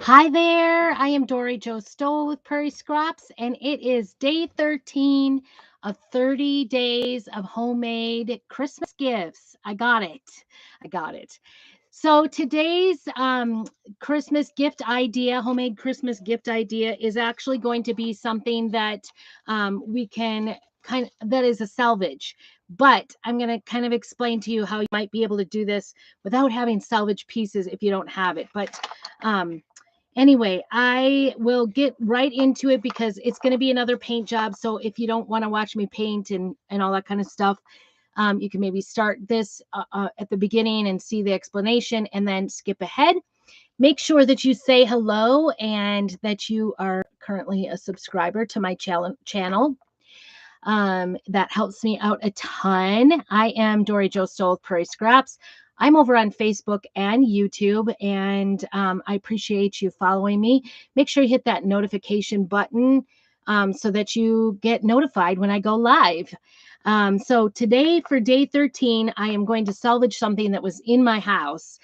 Hi there. I am Dory Joe Stoll with Prairie Scraps, and it is day 13 of 30 days of homemade Christmas gifts. I got it. I got it. So today's Christmas gift idea, homemade Christmas gift idea, is actually going to be something that we can that is a salvage. But I'm going to kind of explain to you how you might be able to do this without having salvage pieces if you don't have it. But um, Anyway, I will get right into it because it's going to be another paint job. So if you don't want to watch me paint and all that kind of stuff, you can maybe start this at the beginning and see the explanation and then skip ahead. Make sure that you say hello and that you are currently a subscriber to my channel. That helps me out a ton. I am Dory Jo Stoll with Prairie Scraps. I'm over on Facebook and YouTube, and I appreciate you following me. Make sure you hit that notification button so that you get notified when I go live. So today for day 13, I am going to salvage something that was in my house.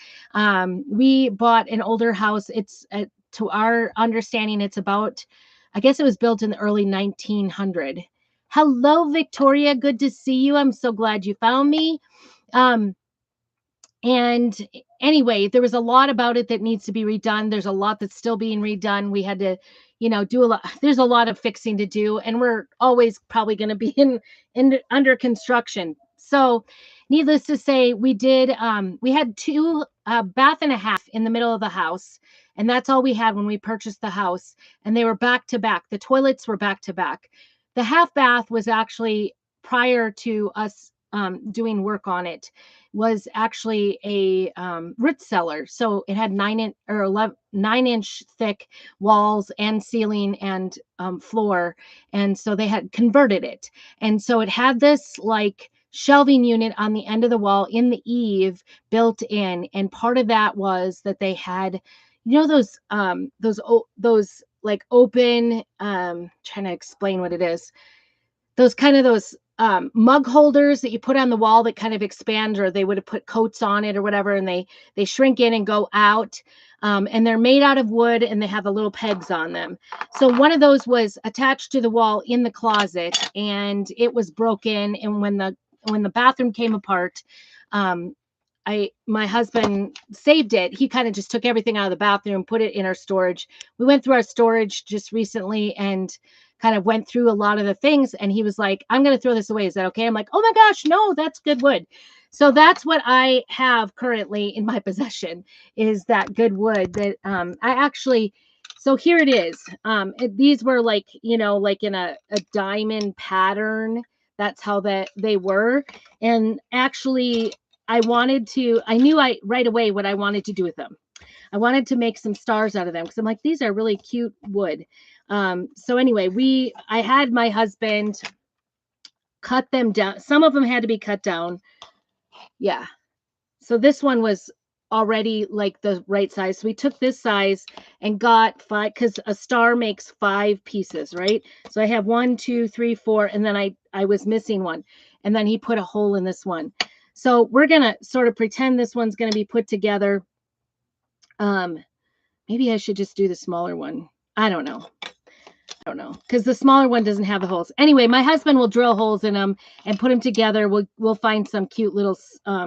We bought an older house. It's to our understanding, it's about, I guess it was built in the early 1900. Hello, Victoria. Good to see you. I'm so glad you found me. Um, and anyway, there was a lot about it that needs to be redone. There's a lot that's still being redone. We had to, do a lot. There's a lot of fixing to do, and we're always probably going to be in under construction. So, needless to say, we had two bath and a half in the middle of the house, and that's all we had when we purchased the house. And they were back to back. The toilets were back to back. The half bath was actually prior to us doing work on it was actually a root cellar. So it had 9 inch or 9-inch thick walls and ceiling and floor. And so they had converted it. And so it had this like shelving unit on the end of the wall in the eave built in. And part of that was that they had, those like open, trying to explain what it is, those mug holders that you put on the wall that kind of expand, or they would have put coats on it or whatever, and they shrink in and go out. And they're made out of wood, and they have the little pegs on them. So one of those was attached to the wall in the closet, and it was broken. And when the bathroom came apart, my husband saved it. He kind of just took everything out of the bathroom, put it in our storage. We went through our storage just recently and kind of went through a lot of the things. And he was like, I'm going to throw this away. Is that okay? I'm like, oh my gosh, no, that's good wood. So that's what I have currently in my possession, is that good wood that I actually, so here it is. These were like, like in a diamond pattern. That's how that they were. And actually, I knew right away what I wanted to do with them. I wanted to make some stars out of them because I'm like, these are really cute wood. So anyway, I had my husband cut them down. Some of them had to be cut down. Yeah. So this one was already like the right size. So we took this size and got 5, because a star makes 5 pieces, right? So I have 1, 2, 3, 4, and then I was missing one. And then he put a hole in this one. So we're going to sort of pretend this one's going to be put together. Maybe I should just do the smaller one. I don't know, because the smaller one doesn't have the holes. Anyway, my husband will drill holes in them and put them together. We'll find some cute little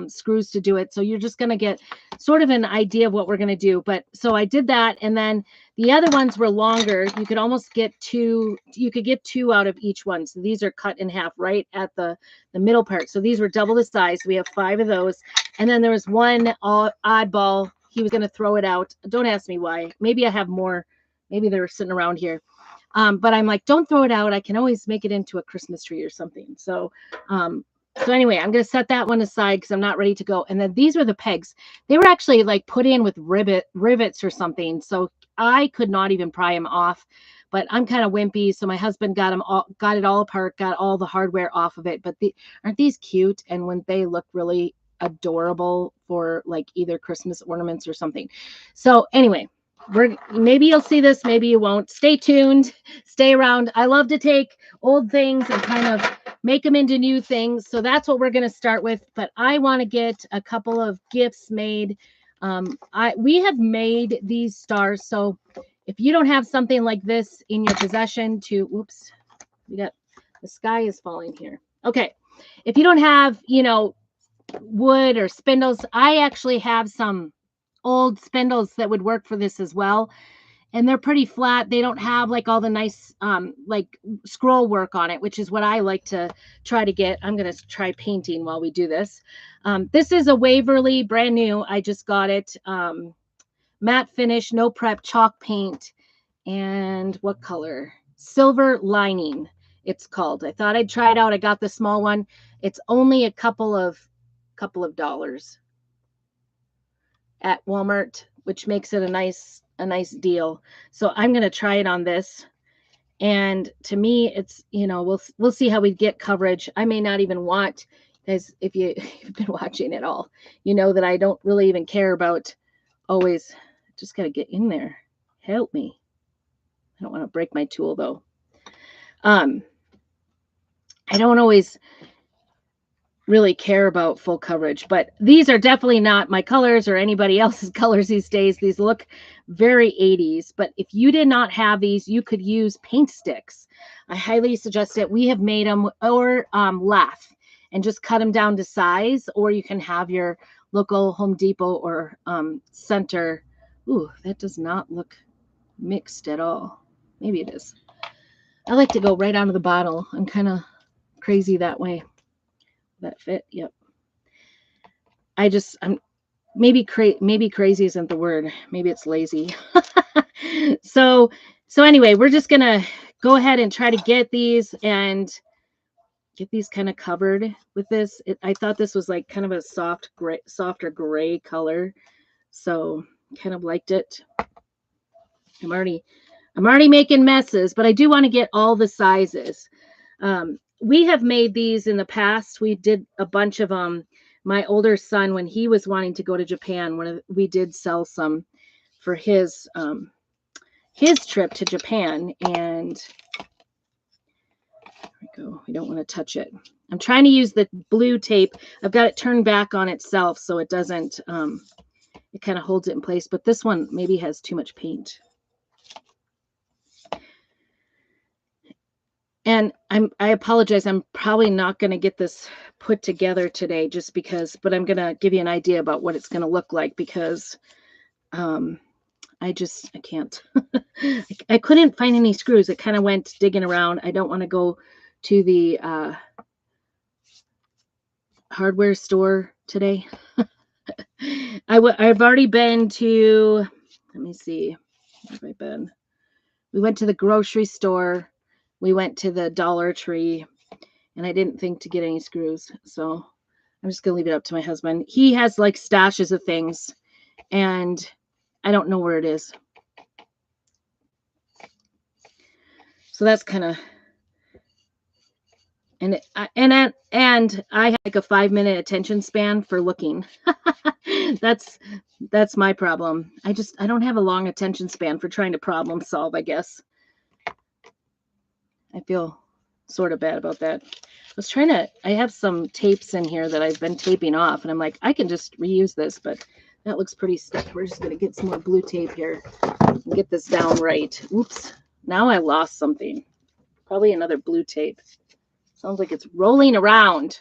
screws to do it. So you're just going to get sort of an idea of what we're going to do. But so I did that, and then the other ones were longer. You could almost get 2. You could get 2 out of each one. So these are cut in half right at the middle part. So these were double the size. We have 5 of those, and then there was one oddball. He was going to throw it out. Don't ask me why. Maybe I have more. Maybe they're sitting around here. But I'm like, don't throw it out. I can always make it into a Christmas tree or something. So anyway, I'm going to set that one aside because I'm not ready to go. And then these were the pegs. They were actually like put in with rivets or something. So I could not even pry them off. But I'm kind of wimpy. So my husband got it all apart, got all the hardware off of it. But aren't these cute? And when they look really adorable for like either Christmas ornaments or something. So anyway, maybe you'll see this, maybe you won't. Stay tuned, stay around. I love to take old things and kind of make them into new things. So that's what we're going to start with. But I want to get a couple of gifts made We have made these stars. So if you don't have something like this in your possession to, whoops, we got, the sky is falling here. Okay. If you don't have, wood or spindles, I actually have some old spindles that would work for this as well. And they're pretty flat. They don't have like all the nice like scroll work on it, which is what I like to try to get. I'm going to try painting while we do this. This is a Waverly, brand new. I just got it. Matte finish, no prep, chalk paint. And what color? Silver lining, it's called. I thought I'd try it out. I got the small one. It's only a couple of dollars at Walmart, which makes it a nice deal. So I'm going to try it on this. And to me, it's, we'll see how we get coverage. I may not even want, because if you've been watching it all, you know that I don't really even care about always, just got to get in there. Help me. I don't want to break my tool though. I don't always really care about full coverage, but these are definitely not my colors or anybody else's colors these days. These look very 80s, but if you did not have these, you could use paint sticks. I highly suggest it. We have made them, or lath and just cut them down to size, or you can have your local Home Depot or center. Ooh, that does not look mixed at all. Maybe it is. I like to go right out of the bottle. I'm kind of crazy that way. That fit? Yep. I'm maybe crazy isn't the word. Maybe it's lazy. So anyway, we're just gonna go ahead and try to get these kind of covered with this. I thought this was like kind of a softer gray color, so kind of liked it. I'm already making messes, but I do want to get all the sizes. We have made these in the past. We did a bunch of them. My older son, when he was wanting to go to Japan, we did sell some for his trip to Japan. And there we go. We don't want to touch it. I'm trying to use the blue tape. I've got it turned back on itself so it doesn't, it kind of holds it in place. But this one maybe has too much paint. And I apologize. I'm probably not going to get this put together today just because, but I'm going to give you an idea about what it's going to look like because I can't. I couldn't find any screws. It kind of went digging around. I don't want to go to the hardware store today. I've already been to, let me see, where have I been? We went to the grocery store. We went to the Dollar Tree, and I didn't think to get any screws. So I'm just going to leave it up to my husband. He has like stashes of things, and I don't know where it is. So that's kind of, and I have like a 5-minute attention span for looking. That's my problem. I don't have a long attention span for trying to problem solve, I guess. I feel sort of bad about that. I have some tapes in here that I've been taping off, and I'm like, I can just reuse this, but that looks pretty stiff. We're just going to get some more blue tape here and get this down right. Oops. Now I lost something. Probably another blue tape. Sounds like it's rolling around.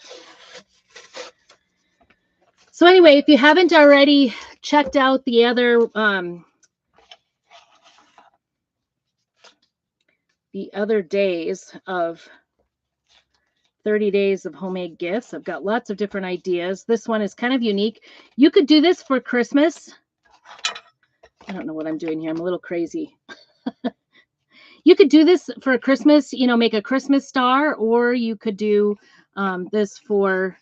So anyway, if you haven't already checked out the other days of 30 days of homemade gifts, I've got lots of different ideas. This one is kind of unique. You could do this for Christmas. I don't know what I'm doing here. I'm a little crazy. You could do this for Christmas, make a Christmas star, or you could do this for,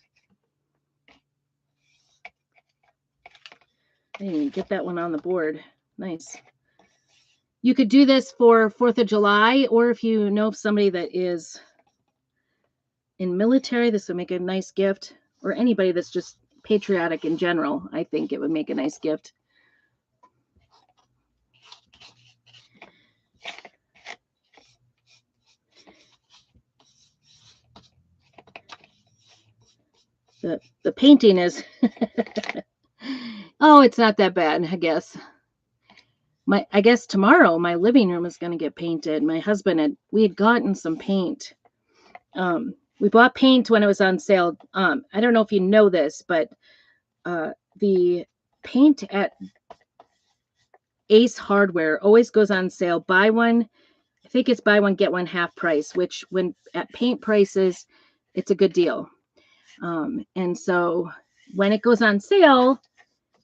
I didn't even get that one on the board. Nice. You could do this for 4th of July, or if you know of somebody that is in military, this would make a nice gift, or anybody that's just patriotic in general. I think it would make a nice gift. The painting is Oh, it's not that bad, I guess. I guess tomorrow my living room is going to get painted. My husband we had gotten some paint. We bought paint when it was on sale. I don't know if you know this, but the paint at Ace Hardware always goes on sale. Buy one, I think it's buy one get one half price, which when at paint prices, it's a good deal. And so when it goes on sale,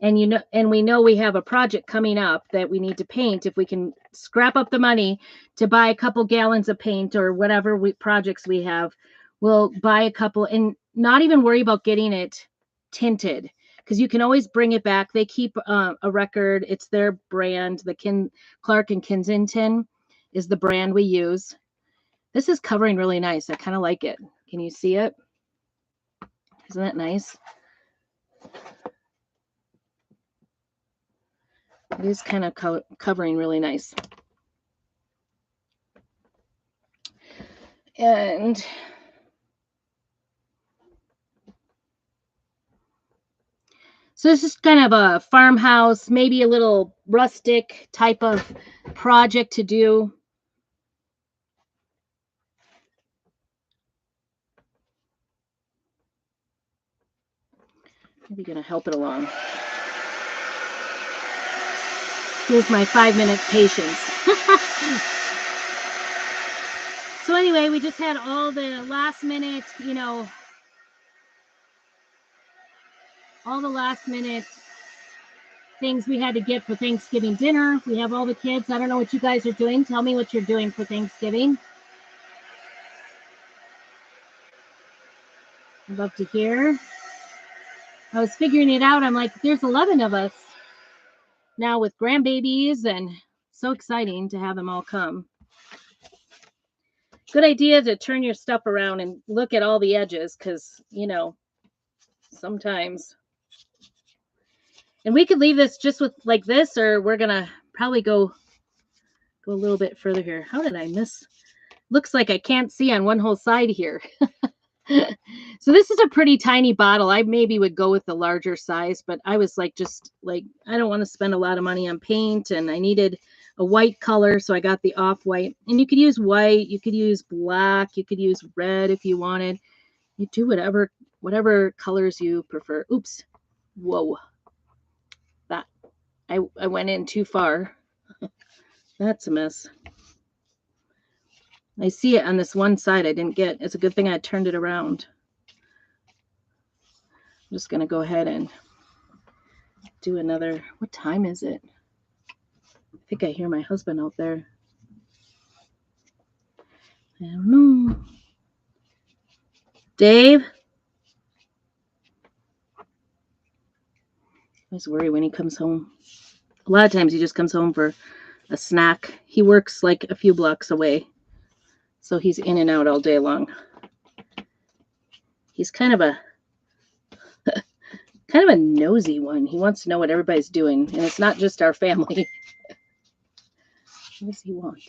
and we know we have a project coming up that we need to paint, if we can scrap up the money to buy a couple gallons of paint or whatever projects we have, we'll buy a couple and not even worry about getting it tinted, because you can always bring it back. They keep a record. It's their brand. The Clark and Kensington is the brand we use. This is covering really nice. I kind of like it. Can you see it? Isn't that nice? It is kind of covering really nice. And so this is kind of a farmhouse, maybe a little rustic type of project to do. Maybe going to help it along. Here's my 5-minute patience. So anyway, we just had all the last minute, all the last minute things we had to get for Thanksgiving dinner. We have all the kids. I don't know what you guys are doing. Tell me what you're doing for Thanksgiving. I'd love to hear. I was figuring it out. I'm like, there's 11 of us now with grandbabies, and so exciting to have them all come. Good idea to turn your stuff around and look at all the edges, because, sometimes. And we could leave this just with like this, or we're going to probably go a little bit further here. How did I miss? Looks like I can't see on one whole side here. So this is a pretty tiny bottle. I maybe would go with the larger size, but I was like, I don't want to spend a lot of money on paint, and I needed a white color, so I got the off-white. And you could use white, you could use black, you could use red if you wanted. You do whatever colors you prefer. Oops. Whoa. That I went in too far. That's a mess. I see it on this one side I didn't get. It's a good thing I turned it around. I'm just going to go ahead and do another. What time is it? I think I hear my husband out there. I don't know. Dave? I always worry when he comes home. A lot of times he just comes home for a snack. He works like a few blocks away, so he's in and out all day long. He's kind of a nosy one. He wants to know what everybody's doing, and it's not just our family. What does he want?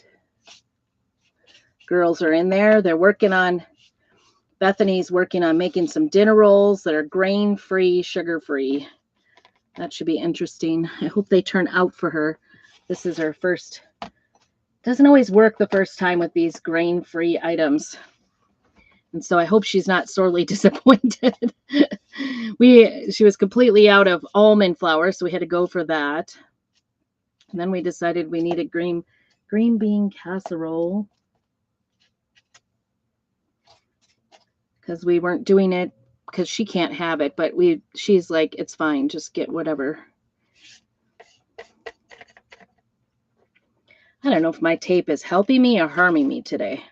Girls are in there. Bethany's working on making some dinner rolls that are grain-free, sugar-free. That should be interesting. I hope they turn out for her. This is her first. Doesn't always work the first time with these grain-free items. And so I hope she's not sorely disappointed. She was completely out of almond flour, so we had to go for that. And then we decided we needed green bean casserole, because we weren't doing it because she can't have it, but she's like, it's fine, just get whatever. I don't know if my tape is helping me or harming me today.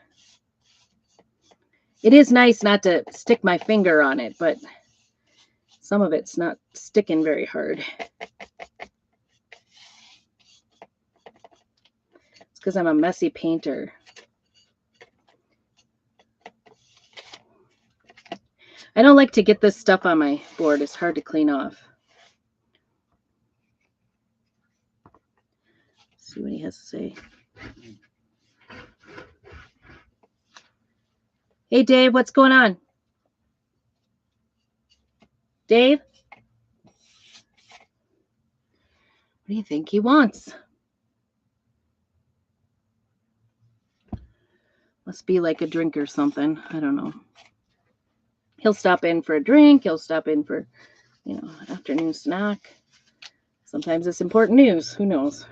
It is nice not to stick my finger on it, but some of it's not sticking very hard. It's because I'm a messy painter. I don't like to get this stuff on my board. It's hard to clean off. Let's see what he has to say. Hey, Dave, what's going on? Dave? What do you think he wants? Must be like a drink or something. I don't know. He'll stop in for a drink. He'll stop in for, afternoon snack. Sometimes it's important news. Who knows?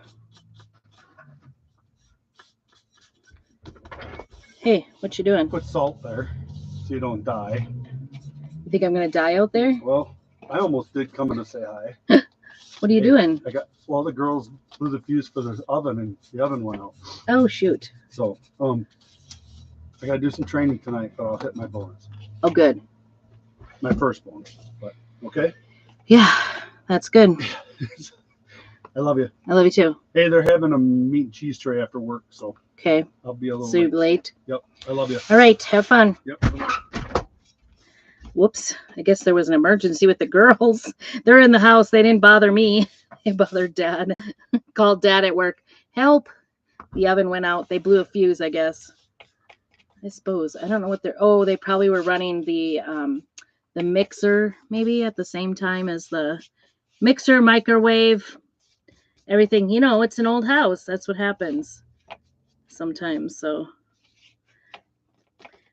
Hey, what you doing? Put salt there so you don't die. You think I'm going to die out there? Well, I almost did come in to say hi. What are you doing? The girls blew the fuse for the oven and the oven went out. Oh, shoot. So, I got to do some training tonight, but I'll hit my bonus. Oh, good. My first bonus, but okay? Yeah, that's good. I love you. I love you too. Hey, they're having a meat and cheese tray after work, so okay. I'll be a little late. late. Yep, I love you. All right, have fun. Yep. Whoops, I guess there was an emergency with the girls. They're in the house. They didn't bother me. They bothered Dad. Called Dad at work. Help. The oven went out. They blew a fuse, I guess. I suppose. I don't know what they probably were running the mixer maybe at the same time as the mixer, microwave, everything. It's an old house. That's what happens sometimes. So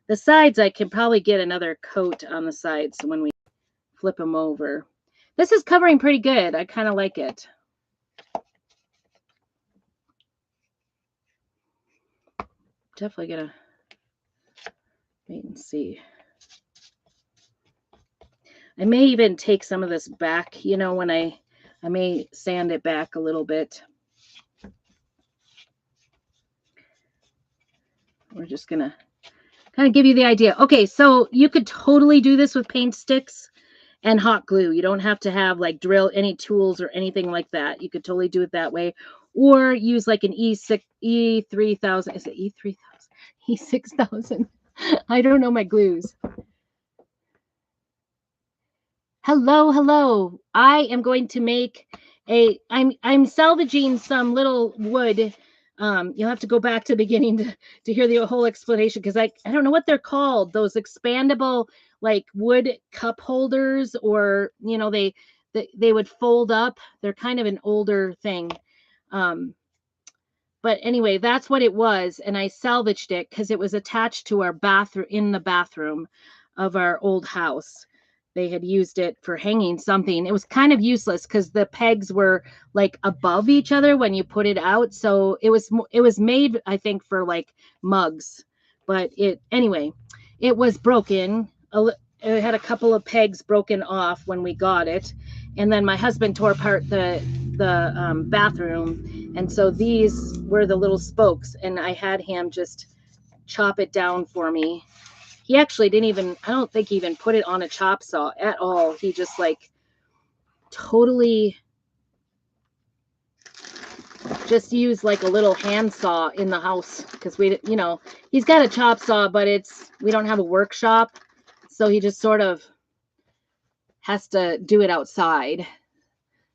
the sides, I can probably get another coat on the sides when we flip them over. This is covering pretty good. I kind of like it. Definitely gonna wait and see. I may even take some of this back, when I may sand it back a little bit. We're just gonna kind of give you the idea. Okay, so you could totally do this with paint sticks and hot glue. You don't have to have like drill any tools or anything like that. You could totally do it that way, or use like an E3000. Is it E3000? E6000? I don't know my glues. Hello. I am going to make I'm salvaging some little wood. You'll have to go back to the beginning to hear the whole explanation, because I don't know what they're called. Those expandable like wood cup holders, or they would fold up. They're kind of an older thing. But anyway, that's what it was, and I salvaged it because it was attached to our bathroom, in the bathroom of our old house. They had used it for hanging something. It was kind of useless because the pegs were like above each other when you put it out. So it was made, I think, for like mugs. But it was broken. It had a couple of pegs broken off when we got it, and then my husband tore apart the bathroom, and so these were the little spokes, and I had him just chop it down for me. He actually I don't think he even put it on a chop saw at all. He just like totally just used like a little hand saw in the house, because he's got a chop saw, but we don't have a workshop, so he just sort of has to do it outside.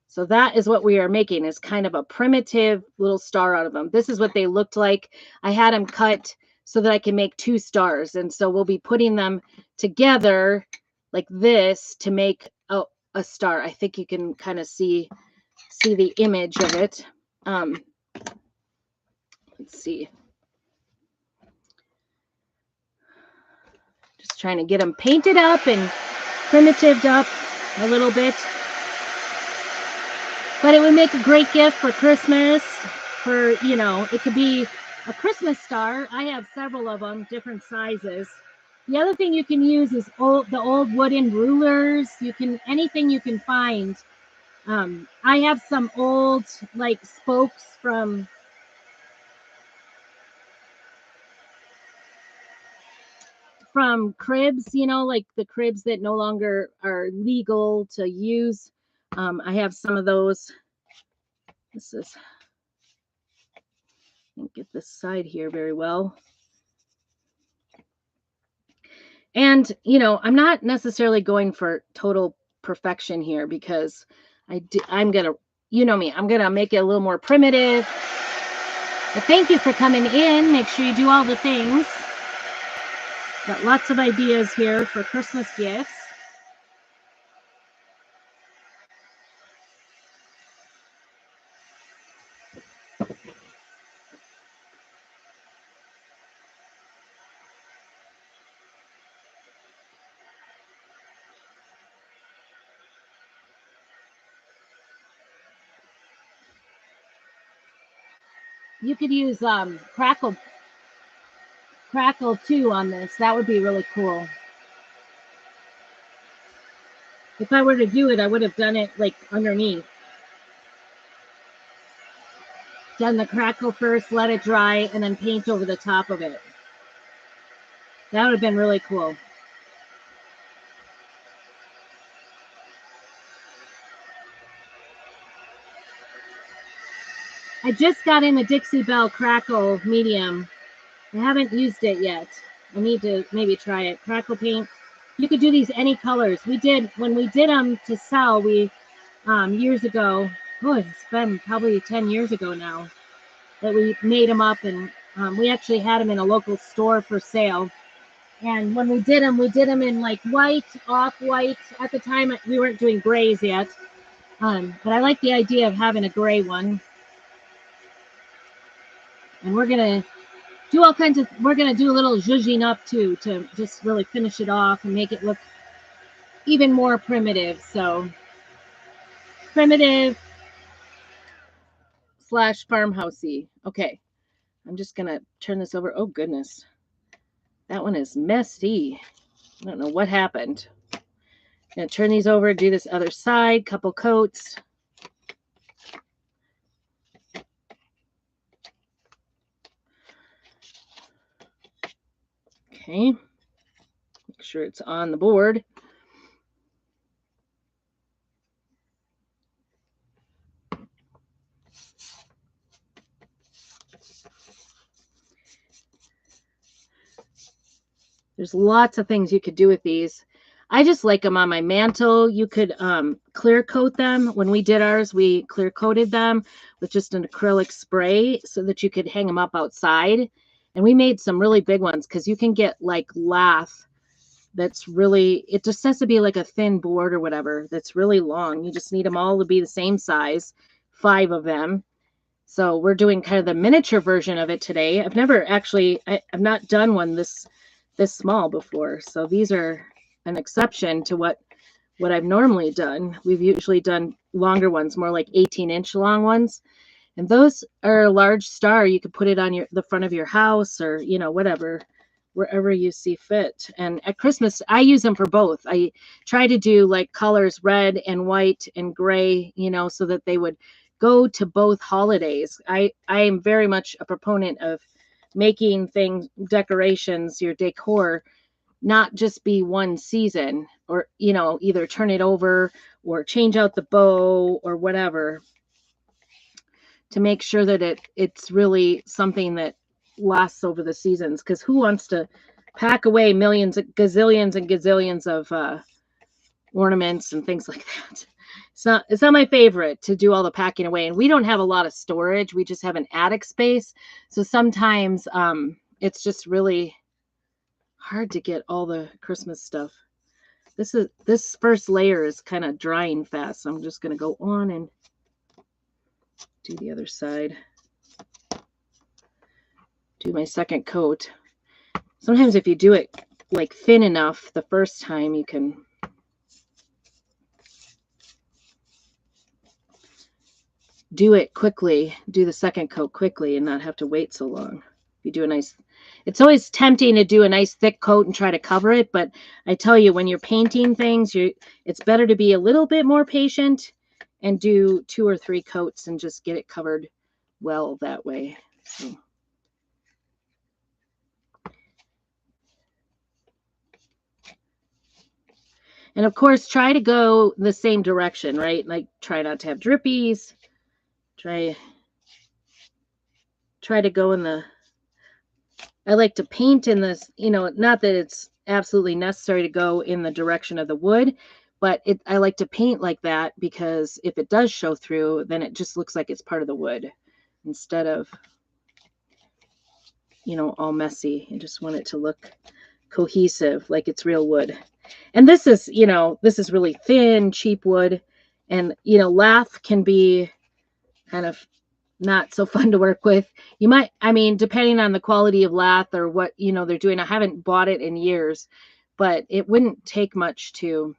So that is what we are making, is kind of a primitive little star out of them. This is what they looked like. I had them cut so that I can make 2 stars. And so we'll be putting them together like this to make a star. I think you can kind of see the image of it. Let's see. Just trying to get them painted up and primitived up a little bit. But it would make a great gift for Christmas. It could be a Christmas star. I have several of them, different sizes. The other thing you can use is the old wooden rulers. Anything you can find. I have some old like spokes from cribs, like the cribs that no longer are legal to use. I have some of those. Can't get this side here very well. And, I'm not necessarily going for total perfection here, because I'm going to, me, I'm going to make it a little more primitive. But thank you for coming in. Make sure you do all the things. Got lots of ideas here for Christmas gifts. You could use crackle too on this. That would be really cool. If I were to do it, I would have done it like underneath. Done the crackle first, let it dry, and then paint over the top of it. That would have been really cool. I just got in a Dixie Belle Crackle medium. I haven't used it yet. I need to maybe try it. Crackle paint. You could do these any colors. We did, when we did them to sell, we, years ago, oh, it's been probably 10 years ago now, that we made them up, and we actually had them in a local store for sale. And when we did them in like white, off-white. At the time, we weren't doing grays yet. But I like the idea of having a gray one. And we're going to do all kinds of, we're going to do a little zhuzhing up too, to just really finish it off and make it look even more primitive. So primitive / farmhousey. Okay. I'm just going to turn this over. Oh, goodness. That one is messy. I don't know what happened. I'm going to turn these over, do this other side, couple coats. Okay. Make sure it's on the board. There's lots of things you could do with these. I just like them on my mantle. You could clear coat them. When we did ours, we clear coated them with just an acrylic spray so that you could hang them up outside. And we made some really big ones because you can get like lath that's really, it just has to be like a thin board or whatever that's really long. You just need them all to be the same size, 5 of them. So we're doing kind of the miniature version of it today. I've never actually, I've not done one this small before. So these are an exception to what I've normally done. We've usually done longer ones, more like 18-inch long ones. And those are a large star. You could put it on the front of your house or, you know, whatever, wherever you see fit. And at Christmas, I use them for both. I try to do like colors, red and white and gray, you know, so that they would go to both holidays. I am very much a proponent of making things, decorations, your decor, not just be one season, or, you know, either turn it over or change out the bow or whatever, to make sure that it's really something that lasts over the seasons. Because who wants to pack away millions, gazillions and gazillions of ornaments and things like that? It's not my favorite to do all the packing away, and we don't have a lot of storage. We just have an attic space, so sometimes it's just really hard to get all the Christmas stuff. This first layer is kind of drying fast, so I'm just going to go on and do the other side. Do my second coat. Sometimes if you do it like thin enough the first time, you can do it quickly, do the second coat quickly and not have to wait so long. If you do a nice, it's always tempting to do a nice thick coat and try to cover it, but I tell you, when you're painting things, it's better to be a little bit more patient and do 2 or 3 coats and just get it covered well that way. So. And of course, try to go the same direction, right? Like try not to have drippies. Try to go in the, I like to paint in this, you know, not that it's absolutely necessary to go in the direction of the wood, but I like to paint like that because if it does show through, then it just looks like it's part of the wood instead of, you know, all messy. I just want it to look cohesive, like it's real wood. And this is, you know, this is really thin, cheap wood. And, you know, lath can be kind of not so fun to work with. You might, I mean, depending on the quality of lath or what, you know, they're doing. I haven't bought it in years, but it wouldn't take much to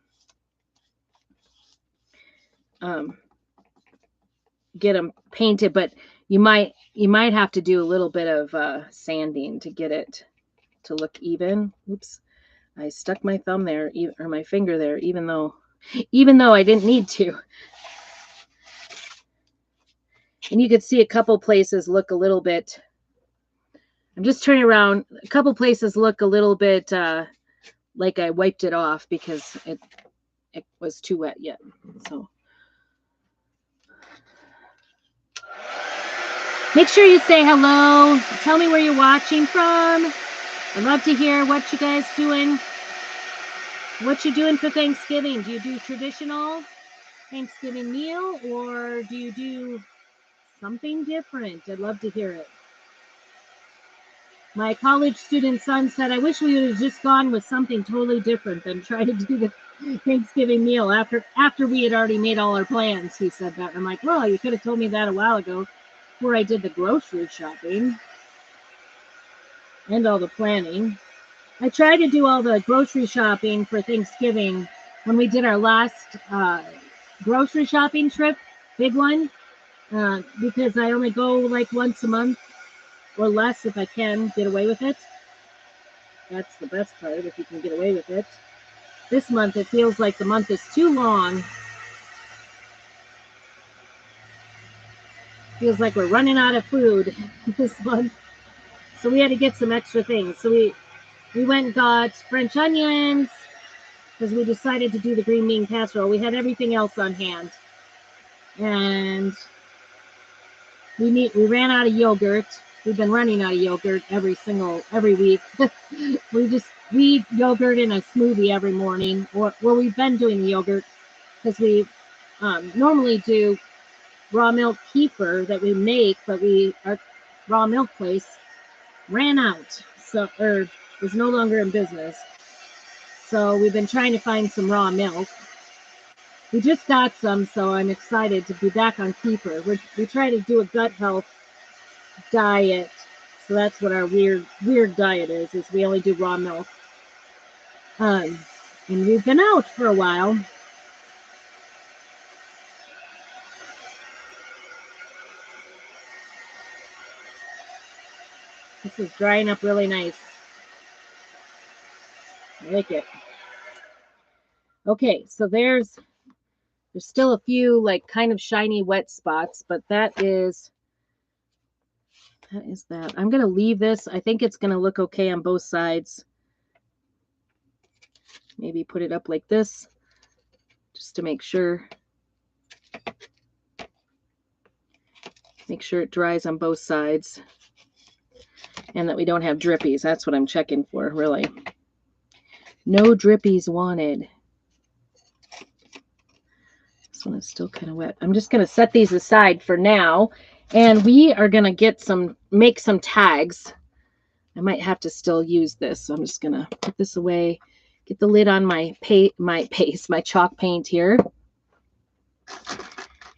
get them painted. But You might have to do a little bit of sanding to get it to look even. Oops, I stuck my thumb there, or my finger there, even though I didn't need to. And you could see a couple places look a little bit, I'm just turning around, a couple places look a little bit like I wiped it off because it was too wet yet. So make sure you say hello. Tell me where you're watching from. I'd love to hear what you guys doing. What you doing for Thanksgiving? Do you do traditional Thanksgiving meal, or do you do something different? I'd love to hear it. My college student son said, I wish we would have just gone with something totally different than try to do the Thanksgiving meal after we had already made all our plans. He said that. I'm like, well, you could have told me that a while ago before I did the grocery shopping and all the planning. I tried to do all the grocery shopping for Thanksgiving when we did our last grocery shopping trip, big one, because I only go like once a month or less if I can get away with it. That's the best part, if you can get away with it. This month, it feels like the month is too long. Feels like we're running out of food this month. So we had to get some extra things. So we went and got French onions because we decided to do the green bean casserole. We had everything else on hand. And we ran out of yogurt. We've been running out of yogurt every week. we eat yogurt in a smoothie every morning. We've been doing the yogurt because we normally do raw milk kefir that we make, but our raw milk place ran out, or is no longer in business. So we've been trying to find some raw milk. We just got some, so I'm excited to be back on kefir. We try to do a gut health diet, so that's what our weird diet is we only do raw milk. And we've been out for a while. This is drying up really nice. I like it. Okay, so there's still a few like kind of shiny wet spots, but that is that. I'm going to leave this. I think it's going to look okay on both sides. Maybe put it up like this just to make sure it dries on both sides and that we don't have drippies. That's what I'm checking for, really. No drippies wanted. This one is still kind of wet. I'm just going to set these aside for now, and we are going to make some tags. I might have to still use this, so I'm just going to put this away, get the lid on my chalk paint here,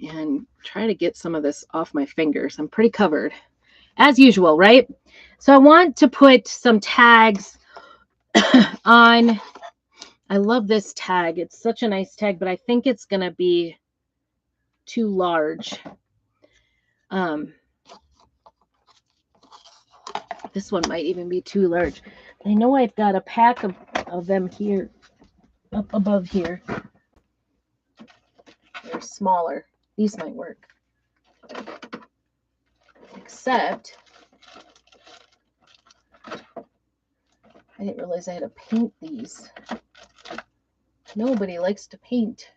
and try to get some of this off my fingers. I'm pretty covered, as usual, right? So I want to put some tags on. I love this tag. It's such a nice tag, but I think it's going to be too large. This one might even be too large. I know I've got a pack of them here, up above here. They're smaller. These might work. Except, I didn't realize I had to paint these. Nobody likes to paint.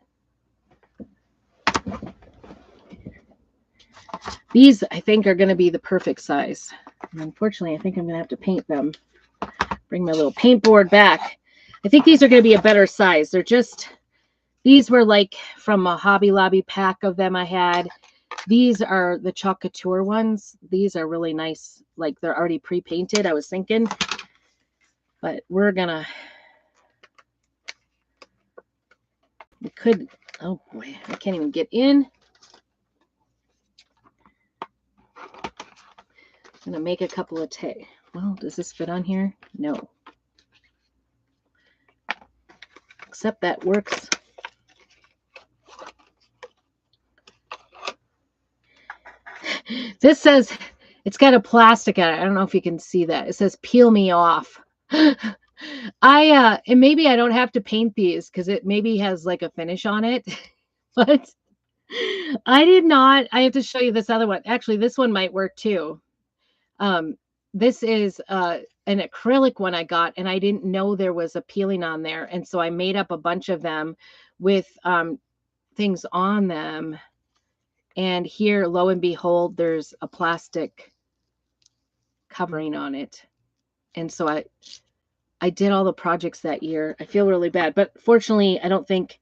These, I think, are going to be the perfect size. And unfortunately, I think I'm going to have to paint them. Bring my little paint board back. I think these are going to be a better size. These were like from a Hobby Lobby pack of them I had. These are the Chalk Couture ones. These are really nice. Like they're already pre-painted, I was thinking. But we're going to... Oh boy, I can't even get in. I'm going to make a couple of tags. Well, does this fit on here? No. Except that works. This says it's got a plastic on it. I don't know if you can see that. It says peel me off. And maybe I don't have to paint these because it maybe has like a finish on it. But I did not. I have to show you this other one. Actually, this one might work too. Um, this is an acrylic one I got, and I didn't know there was a peeling on there. And so I made up a bunch of them with things on them. And here, lo and behold, there's a plastic covering on it. And so I did all the projects that year. I feel really bad, but fortunately, I don't think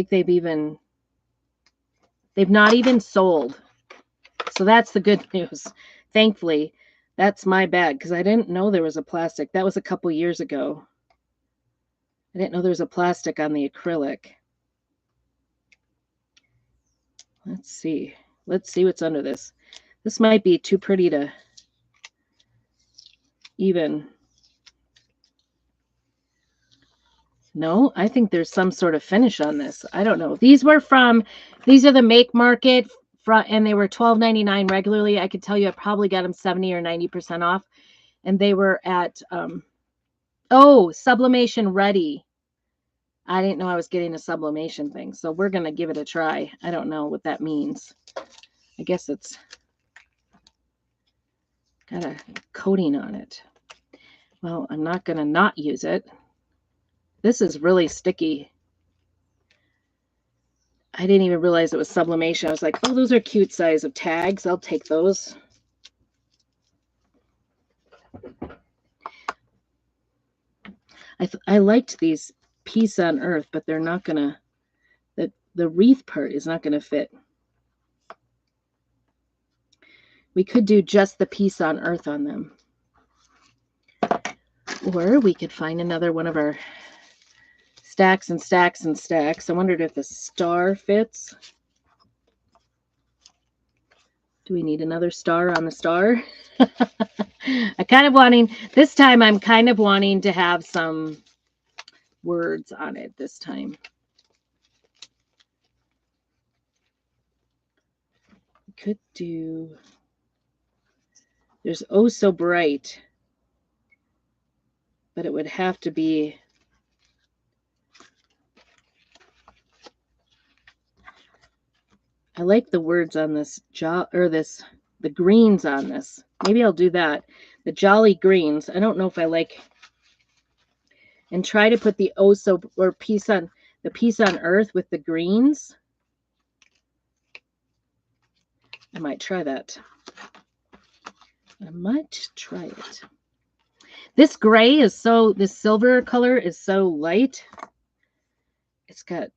they've not even sold. So that's the good news. Thankfully, that's my bad because I didn't know there was a plastic. That was a couple years ago. I didn't know there was a plastic on the acrylic. Let's see. Let's see what's under this. This might be too pretty to even. No, I think there's some sort of finish on this. I don't know. These are the Make Market, and they were $12.99 regularly. I could tell you I probably got them 70 or 90% off. And they were at, Sublimation Ready. I didn't know I was getting a sublimation thing. So we're going to give it a try. I don't know what that means. I guess it's got a coating on it. Well, I'm not going to not use it. This is really sticky. I didn't even realize it was sublimation. I was like, oh, those are cute size of tags. I'll take those. I liked these Peace on Earth, but they're not going to, the wreath part is not going to fit. We could do just the Peace on Earth on them. Or we could find another one of our stacks and stacks and stacks. I wondered if the star fits. Do we need another star on the star? This time I'm kind of wanting to have some words on it this time. We could do, there's Oh So Bright, but it would have to be, I like the words on this, the greens on this. Maybe I'll do that. The Jolly Greens. I don't know if I like, and try to put the Peace on Earth with the greens. I might try that. I might try it. This gray is this silver color is so light. It's got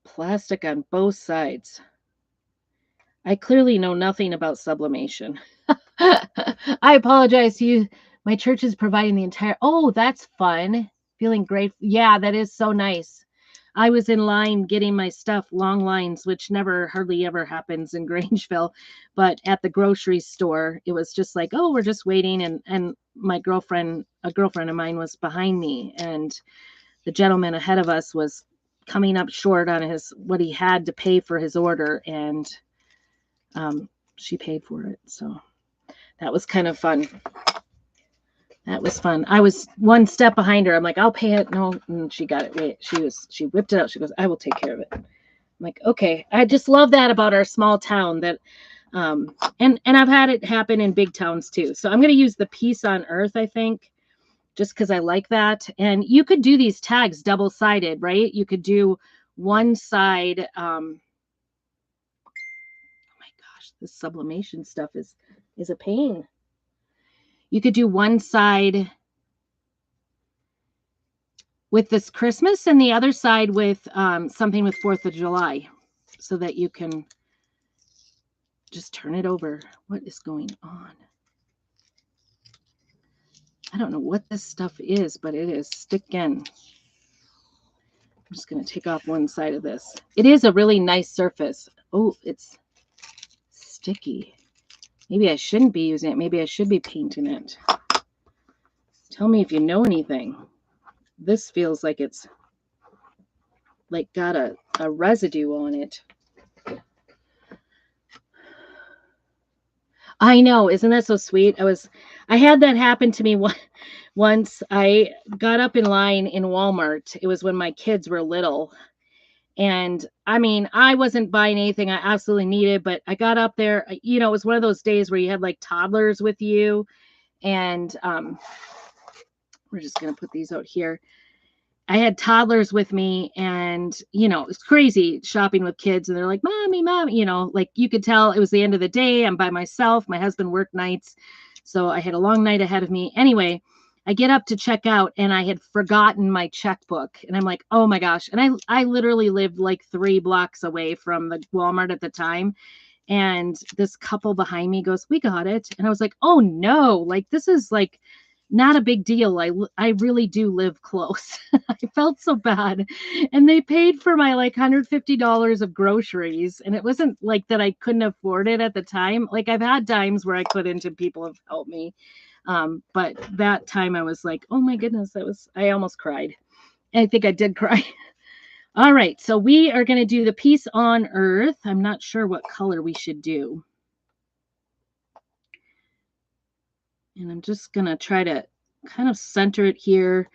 plastic on both sides. I clearly know nothing about sublimation. I apologize to you. My church is providing the entire, oh, that's fun. Feeling great. Yeah, that is so nice. I was in line getting my stuff, long lines, which hardly ever happens in Grangeville. But at the grocery store, it was just like, oh, we're just waiting. And my girlfriend, a girlfriend of mine was behind me. And the gentleman ahead of us was coming up short on what he had to pay for his order. And she paid for it. So that was kind of fun. That was fun. I was one step behind her. I'm like, I'll pay it. No, and she got it. Wait, she whipped it out. She goes, I will take care of it. I'm like, okay. I just love that about our small town that, and I've had it happen in big towns too. So I'm going to use the Peace on Earth, I think, just because I like that. And you could do these tags double-sided, right? You could do one side. Oh my gosh, this sublimation stuff is a pain. You could do one side with this Christmas and the other side with something with 4th of July, so that you can just turn it over. What is going on? I don't know what this stuff is, but it is sticking. I'm just going to take off one side of this. It is a really nice surface. Oh, it's sticky. Maybe I shouldn't be using it. Maybe I should be painting it. Tell me if you know anything. This feels like it's like got a residue on it. I know, isn't that so sweet? I had that happen to me once. I got up in line in Walmart. It was when my kids were little. And I mean, I wasn't buying anything I absolutely needed, but I got up there. It was one of those days where you had like toddlers with you. And we're just going to put these out here. I had toddlers with me, and it's crazy shopping with kids, and they're like, "Mommy, mom," like you could tell it was the end of the day. I'm by myself. My husband worked nights, so I had a long night ahead of me. Anyway, I get up to check out, and I had forgotten my checkbook, and I'm like, "Oh my gosh!" And I literally lived like 3 blocks away from the Walmart at the time, and this couple behind me goes, "We got it," and I was like, "Oh no!" Like this is like not a big deal. I really do live close. I felt so bad. And they paid for my like $150 of groceries. And it wasn't like that I couldn't afford it at the time. Like I've had times where I couldn't and people have helped me. But that time I was like, oh my goodness, I almost cried. And I think I did cry. All right. So we are going to do the Peace on Earth. I'm not sure what color we should do. And I'm just going to try to kind of center it here.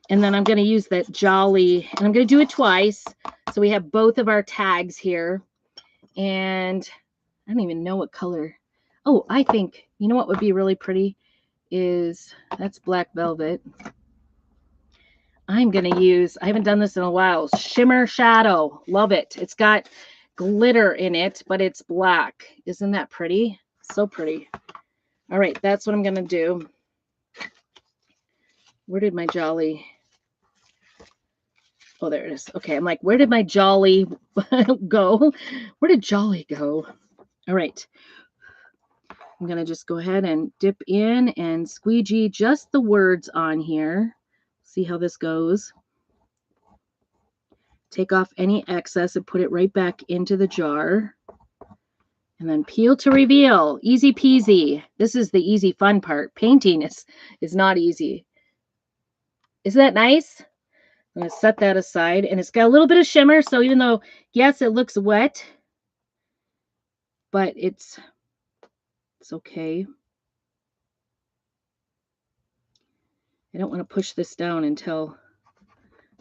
And then I'm going to use that jolly, and I'm going to do it twice. So we have both of our tags here. And I don't even know what color. Oh, I think, you know what would be really pretty is, that's black velvet. I'm going to use, I haven't done this in a while, Shimmer Shadow. Love it. It's got glitter in it, but it's black. Isn't that pretty? So pretty. All right, that's what I'm going to do. Where did my jolly? Oh, there it is. Okay, I'm like, where did my jolly go? Where did jolly go? All right. I'm going to just go ahead and dip in and squeegee just the words on here. See how this goes. Take off any excess and put it right back into the jar. And then peel to reveal. Easy peasy. This is the easy fun part. Painting is not easy. Isn't that nice? I'm going to set that aside. And it's got a little bit of shimmer. So even though, yes, it looks wet, but it's okay. I don't want to push this down until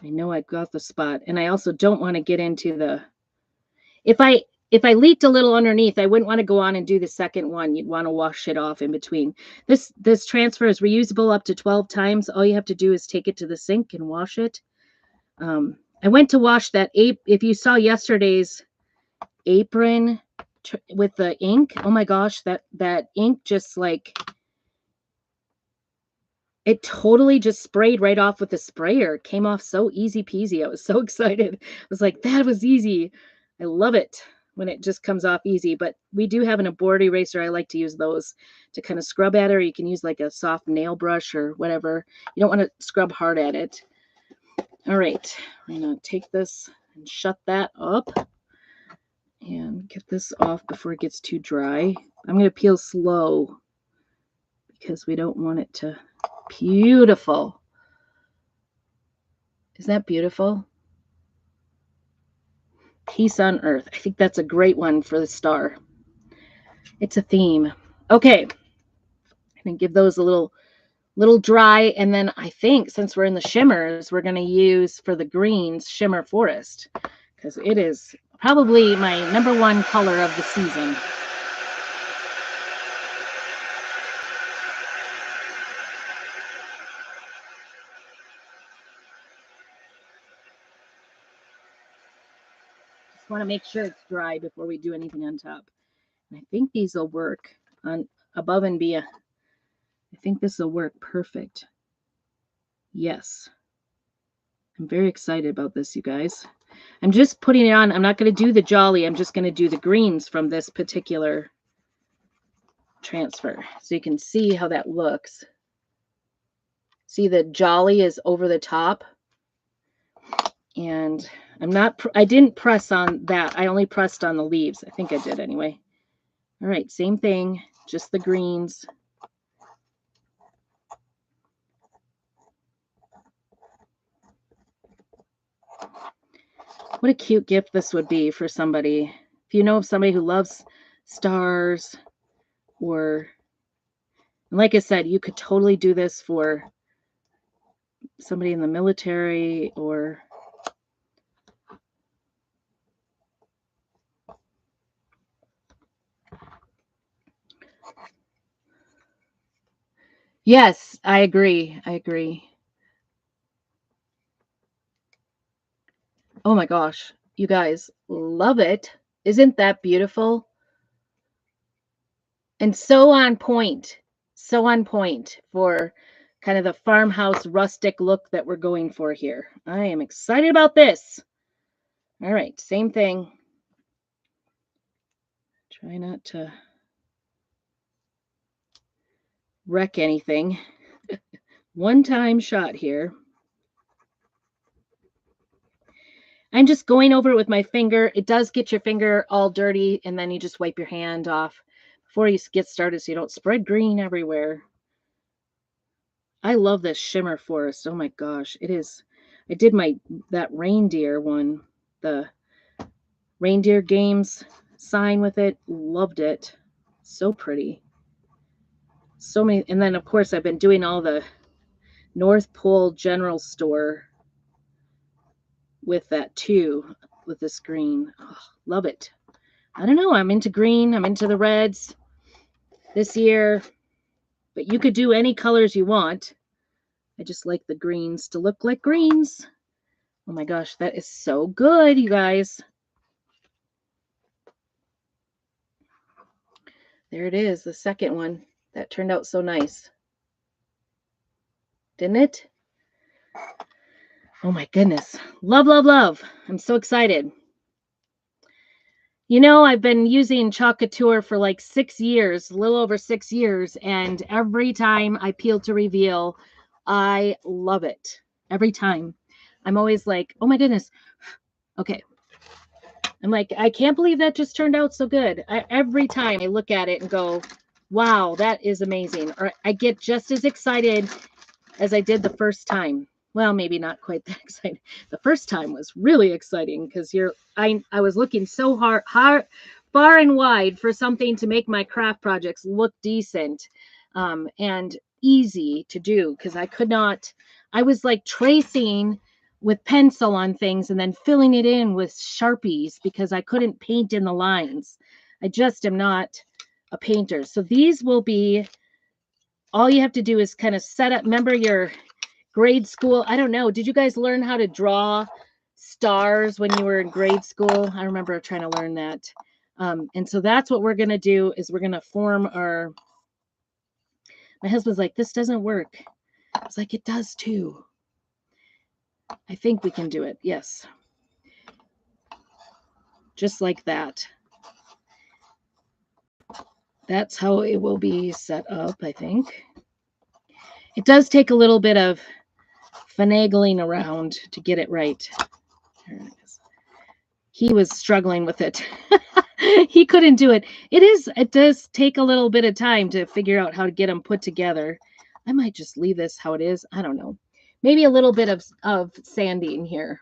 I know I've got the spot. And I also don't want to get into the, if I leaked a little underneath, I wouldn't want to go on and do the second one. You'd want to wash it off in between. This transfer is reusable up to 12 times. All you have to do is take it to the sink and wash it. I went to wash that if you saw yesterday's apron with the ink, oh my gosh, that ink just like, it totally just sprayed right off with the sprayer. It came off so easy peasy. I was so excited. I was like, that was easy. I love it when it just comes off easy. But we do have an board eraser. I like to use those to kind of scrub at it, or you can use like a soft nail brush or whatever. You don't want to scrub hard at it. All right, we're going to take this and shut that up and get this off before it gets too dry. I'm going to peel slow because we don't want it to. Beautiful. Isn't that beautiful? Peace on Earth. I think that's a great one for the star. It's a theme. Okay. I'm going to give those a little dry. And then I think since we're in the shimmers, we're going to use for the greens Shimmer Forest, because it is probably my #1 color of the season. Just want to make sure it's dry before we do anything on top. And I think these will work on above and beyond. I think this will work perfect. Yes. I'm very excited about this, you guys. I'm just putting it on. I'm not going to do the jolly. I'm just going to do the greens from this particular transfer. So you can see how that looks. See, the jolly is over the top. And I didn't press on that. I only pressed on the leaves. I think I did anyway. All right, same thing, just the greens. What a cute gift this would be for somebody. If you know of somebody who loves stars, or like I said, you could totally do this for somebody in the military or yes, I agree. I agree. Oh my gosh, you guys love it. Isn't that beautiful? And so on point. So on point for kind of the farmhouse rustic look that we're going for here. I am excited about this. All right, same thing. Try not to wreck anything. One time shot here. I'm just going over it with my finger. It does get your finger all dirty, and then you just wipe your hand off before you get started so you don't spread green everywhere. I love this shimmer forest. Oh my gosh, it is. I did that reindeer one, the reindeer games sign with it. Loved it. So pretty. So many, and then of course I've been doing all the North Pole General Store with that too, with this green. Oh, love it. I don't know. I'm into green. I'm into the reds this year, but you could do any colors you want. I just like the greens to look like greens. Oh my gosh, that is so good, you guys. There it is, the second one. That turned out so nice. Didn't it? Oh my goodness. Love, love, love. I'm so excited. You know, I've been using Chalk Couture for like 6 years, a little over 6 years, and every time I peel to reveal, I love it. Every time. I'm always like, oh my goodness. Okay. I'm like, I can't believe that just turned out so good. Every time I look at it and go, wow, that is amazing. Or I get just as excited as I did the first time. Well, maybe not quite that exciting. The first time was really exciting because I was looking so hard, far and wide for something to make my craft projects look decent, and easy to do because I was like tracing with pencil on things and then filling it in with Sharpies because I couldn't paint in the lines. I just am not a painter. So these will be, all you have to do is kind of set up, remember your grade school. I don't know. Did you guys learn how to draw stars when you were in grade school? I remember trying to learn that. And so that's what we're going to do is we're going to form our, my husband's like, this doesn't work. I was like, it does too. I think we can do it. Yes. Just like that. That's how it will be set up, I think. It does take a little bit of finagling around to get it right. He was struggling with it. He couldn't do it. It does take a little bit of time to figure out how to get them put together. I might just leave this how it is. I don't know. Maybe a little bit of sanding here.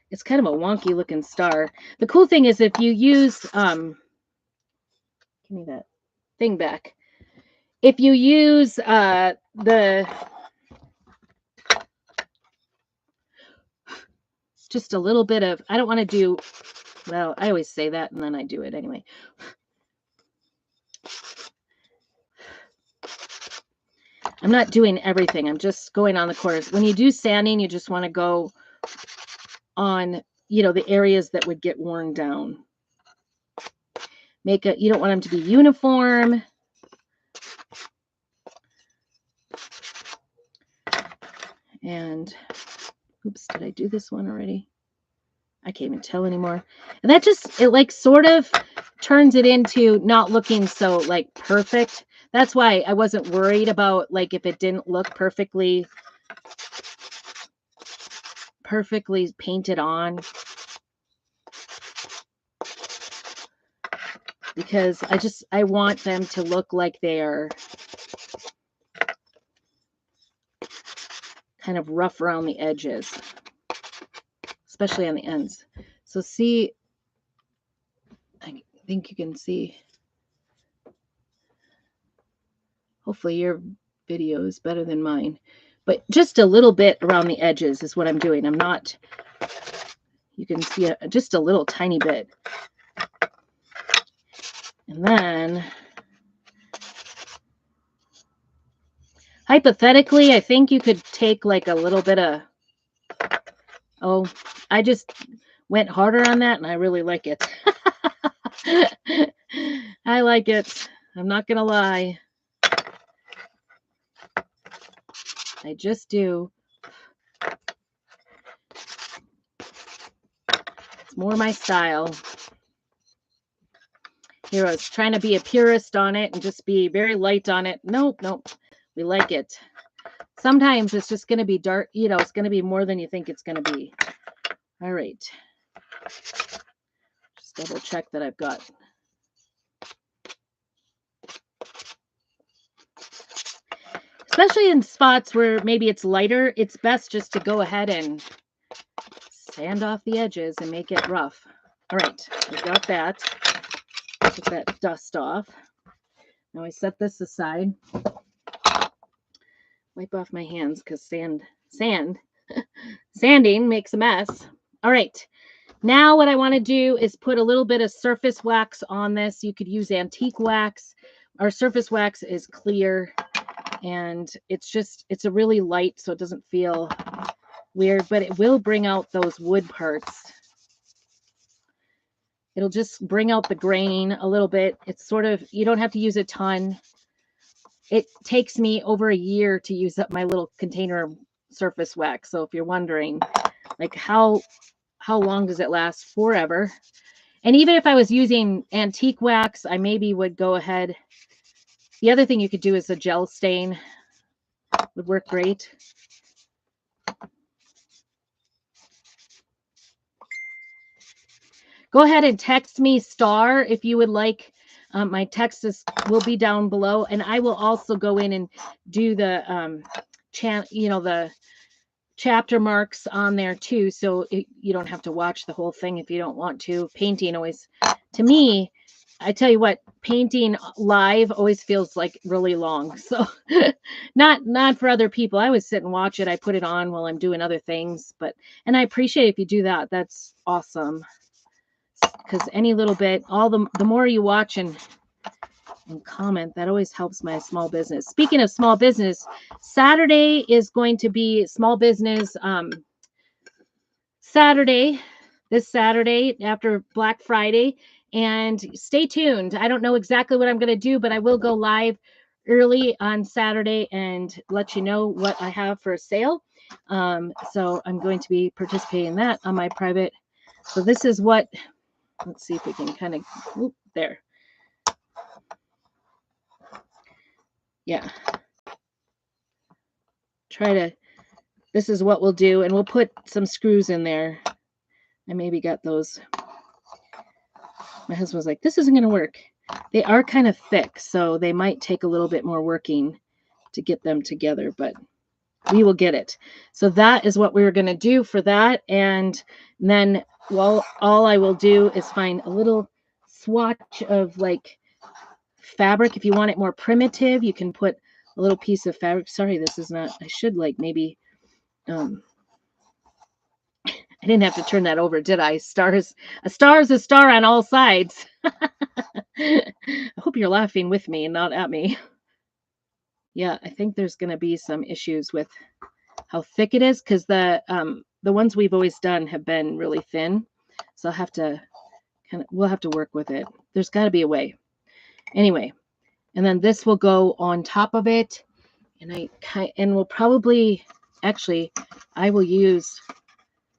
It's kind of a wonky looking star. The cool thing is if you use, give me that thing back. If you use just a little bit of, I don't want to do, well, I always say that and then I do it anyway. I'm not doing everything. I'm just going on the corners. When you do sanding, you just want to go on, the areas that would get worn down. You don't want them to be uniform. And, oops, did I do this one already? I can't even tell anymore. And that it like sort of turns it into not looking so like perfect. That's why I wasn't worried about like if it didn't look perfectly painted on, because I want them to look like they are kind of rough around the edges, especially on the ends. So see, I think you can see Hopefully your video is better than mine. But just a little bit around the edges is what I'm doing. I'm not, you can see just a little tiny bit. And then, hypothetically, I think you could take like a little bit of, oh, I just went harder on that and I really like it. I like it. I'm not going to lie. I just do. It's more my style. Here I was trying to be a purist on it and just be very light on it. Nope. We like it. Sometimes it's just going to be dark. You know, it's going to be more than you think it's going to be. All right. Just double check that I've got. Especially in spots where maybe it's lighter, it's best just to go ahead and sand off the edges and make it rough. All right, we got that. Get that dust off. Now I set this aside. Wipe off my hands because sanding makes a mess. All right, now what I want to do is put a little bit of surface wax on this. You could use antique wax. Our surface wax is clear. And it's a really light, so it doesn't feel weird, but it will bring out those wood parts. It'll just bring out the grain a little bit. It's sort of, you don't have to use a ton. It takes me over a year to use up my little container of surface wax. So if you're wondering, like how long does it last? Forever. And even if I was using antique wax, I maybe would go ahead. The other thing you could do is a gel stain. Would work great. Go ahead and text me star if you would like. My text will be down below, and I will also go in and do the the chapter marks on there too, so you don't have to watch the whole thing if you don't want to. Painting always, to me, I tell you what, painting live always feels like really long. So not for other people. I always sit and watch it. I put it on while I'm doing other things, and I appreciate if you do that. That's awesome. Because any little bit, the more you watch and comment, that always helps my small business. Speaking of small business, Saturday is going to be small business Saturday, this Saturday after Black Friday, and stay tuned. I don't know exactly what I'm going to do, but I will go live early on Saturday and let you know what I have for a sale. So I'm going to be participating in that on my private. So this is what, let's see if we can kind of, there. Yeah. This is what we'll do, and we'll put some screws in there. I maybe got those. My husband was like, this isn't going to work. They are kind of thick, so they might take a little bit more working to get them together, but we will get it. So that is what we were going to do for that. And then, well, all I will do is find a little swatch of like fabric. If you want it more primitive, you can put a little piece of fabric. Sorry, this is not, I should like maybe, I didn't have to turn that over, did I? A star is a star on all sides. I hope you're laughing with me and not at me. Yeah, I think there's going to be some issues with how thick it is because the ones we've always done have been really thin. So we'll have to work with it. There's got to be a way. Anyway, and then this will go on top of it, and we'll probably, actually, I will use,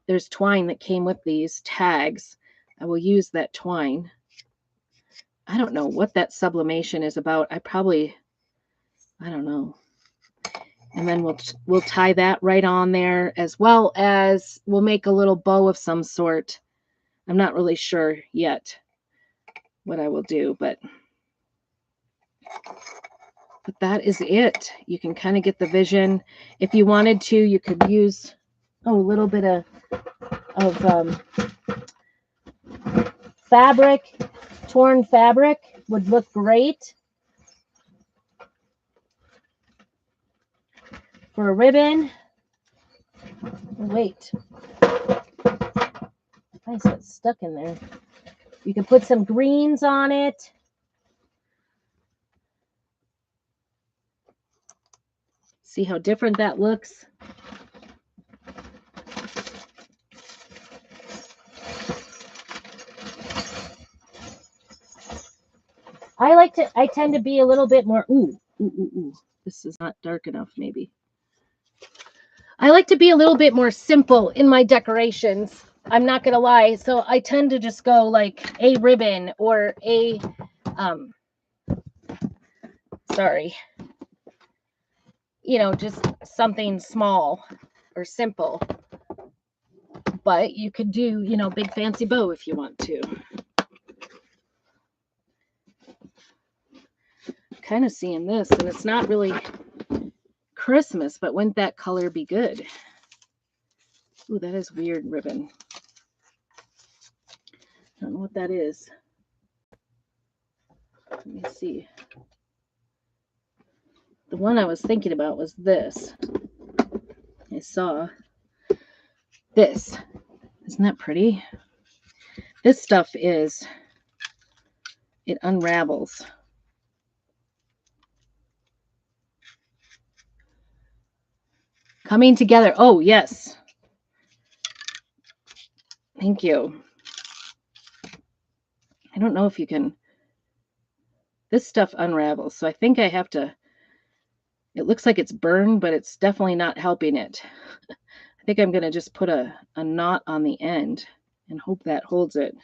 there's twine that came with these tags. I will use that twine. I don't know what that sublimation is about. I don't know. And then we'll tie that right on there, as well as we'll make a little bow of some sort. I'm not really sure yet what I will do, but that is it. You can kind of get the vision. If you wanted to, you could use a little bit of fabric. Torn fabric would look great. for a ribbon. Wait. Why is it stuck in there? You can put some greens on it. See how different that looks? I tend to be a little bit more, ooh. This is not dark enough, maybe. I like to be a little bit more simple in my decorations. I'm not going to lie. So I tend to just go like a ribbon or a, sorry, just something small or simple. But you could do, big fancy bow if you want to. Kind of seeing this, and it's not really Christmas, but wouldn't that color be good? Ooh, that is weird ribbon. I don't know what that is. Let me see. The one I was thinking about was this. I saw this. Isn't that pretty? This stuff it unravels. Coming together. Oh, yes. Thank you. I don't know if you can. This stuff unravels, so I think I have to. It looks like it's burned, but it's definitely not helping it. I think I'm going to just put a knot on the end and hope that holds it.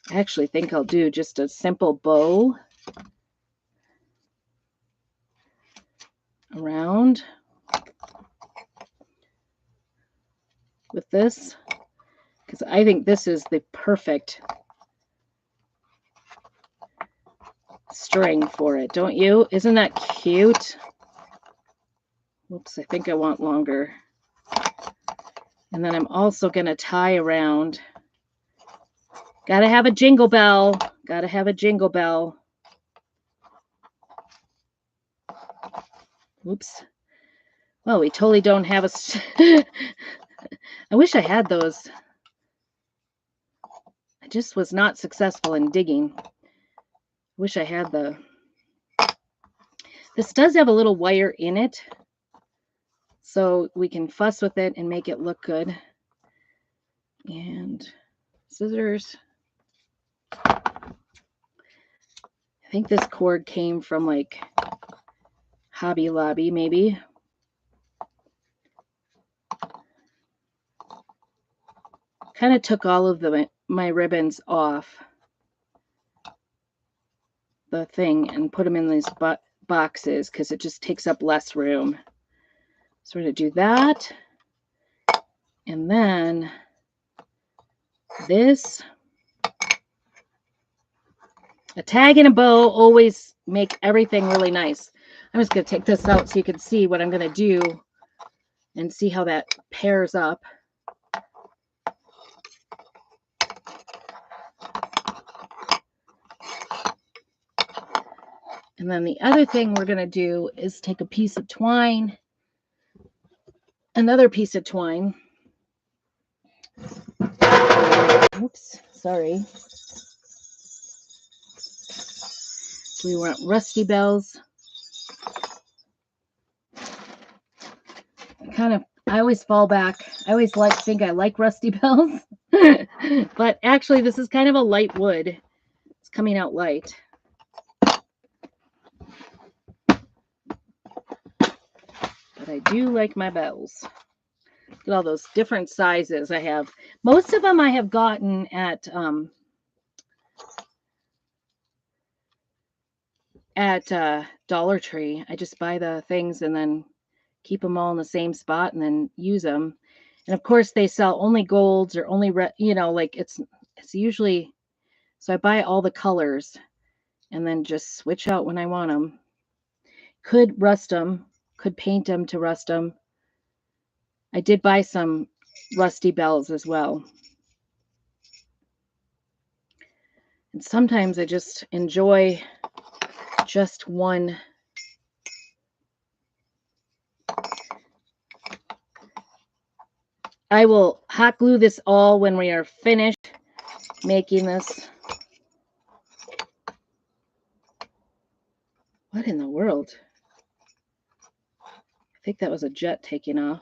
I actually think I'll do just a simple bow around with this, because I think this is the perfect string for it, don't you? Isn't that cute? Whoops, I think I want longer. And then I'm also going to tie around. Gotta have a jingle bell. Gotta have a jingle bell. Oops. Well, we totally don't have a... I wish I had those. I just was not successful in digging. Wish I had the... This does have a little wire in it, so we can fuss with it and make it look good. And scissors. I think this cord came from like Hobby Lobby, maybe. Kind of took all of my ribbons off the thing and put them in these boxes because it just takes up less room. So we're going to do that. And then this. A tag and a bow always make everything really nice. I'm just going to take this out so you can see what I'm going to do and see how that pairs up. And then the other thing we're going to do is take a piece of twine, another piece of twine. Oops, sorry. We want rusty bells. I always fall back. I always think I like rusty bells. But actually, this is kind of a light wood. It's coming out light. But I do like my bells. Look at all those different sizes I have. Most of them I have gotten at Dollar Tree. I just buy the things and then keep them all in the same spot and then use them. And of course, they sell only golds or only red. Like it's usually. So I buy all the colors and then just switch out when I want them. Could rust them. Could paint them to rust them. I did buy some rusty bells as well. And sometimes I just enjoy just one I will hot glue this all when we are finished making this. What in the world? I think that was a jet taking off.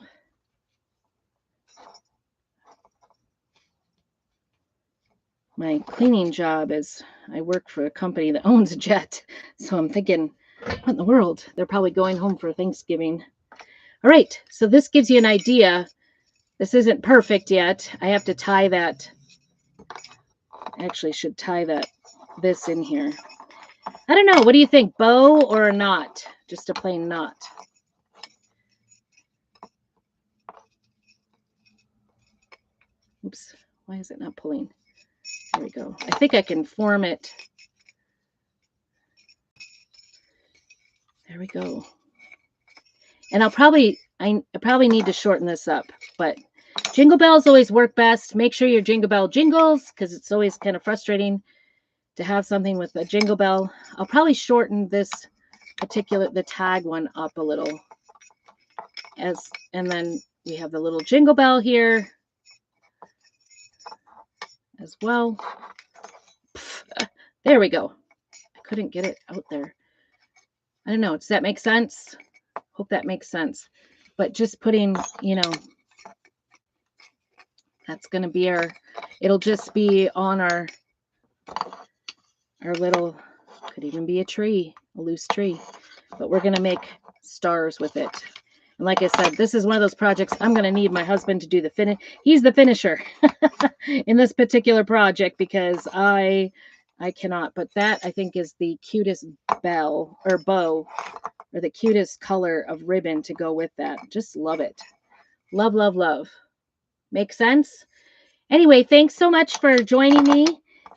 My cleaning job is I work for a company that owns a jet. So I'm thinking, what in the world? They're probably going home for Thanksgiving. All right. So this gives you an idea. This isn't perfect yet. I have to tie that. Actually, should tie this in here. I don't know. What do you think? Bow or a knot? Just a plain knot. Oops. Why is it not pulling? There we go. I think I can form it. There we go. And I probably need to shorten this up, but jingle bells always work best. Make sure your jingle bell jingles, because it's always kind of frustrating to have something with a jingle bell. I'll probably shorten this the tag one up a little. And then we have the little jingle bell here as well. There we go. I couldn't get it out there. I don't know. Does that make sense? Hope that makes sense. But just putting, that's going to be it'll just be on our little, could even be a loose tree. But we're going to make stars with it. And like I said, this is one of those projects I'm going to need my husband to do the finish. He's the finisher in this particular project because I cannot. But that, I think, is the cutest bow, or the cutest color of ribbon to go with that. Just love it. Love, love, love. Make sense? Anyway, thanks so much for joining me.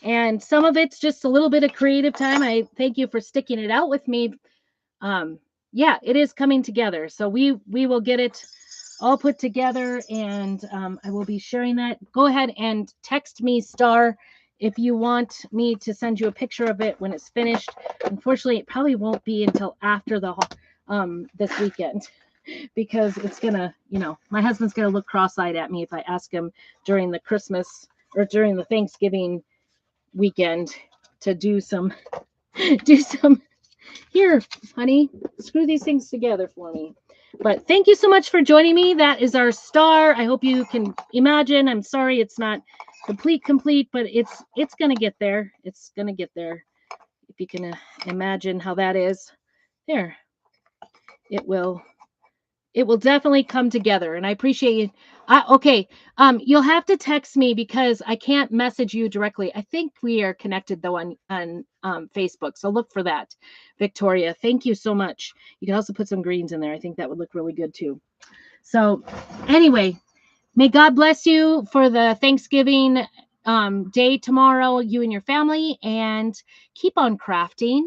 And some of it's just a little bit of creative time. I thank you for sticking it out with me. Yeah, it is coming together. So we will get it all put together, and I will be sharing that. Go ahead and text me, Star, if you want me to send you a picture of it when it's finished. Unfortunately, it probably won't be until after this weekend, because it's gonna, my husband's gonna look cross-eyed at me if I ask him during the Christmas or during the Thanksgiving weekend to do some here, honey, screw these things together for me. But thank you so much for joining me. That is our star. I hope you can imagine. I'm sorry it's not complete, but it's gonna get there. It's gonna get there. If you can imagine how that is. There. It will definitely come together, and I appreciate you. Okay. You'll have to text me because I can't message you directly. I think we are connected though on Facebook, so look for that. Victoria, thank you so much. You can also put some greens in there. I think that would look really good too. So anyway, may God bless you for the Thanksgiving day tomorrow, you and your family, and keep on crafting.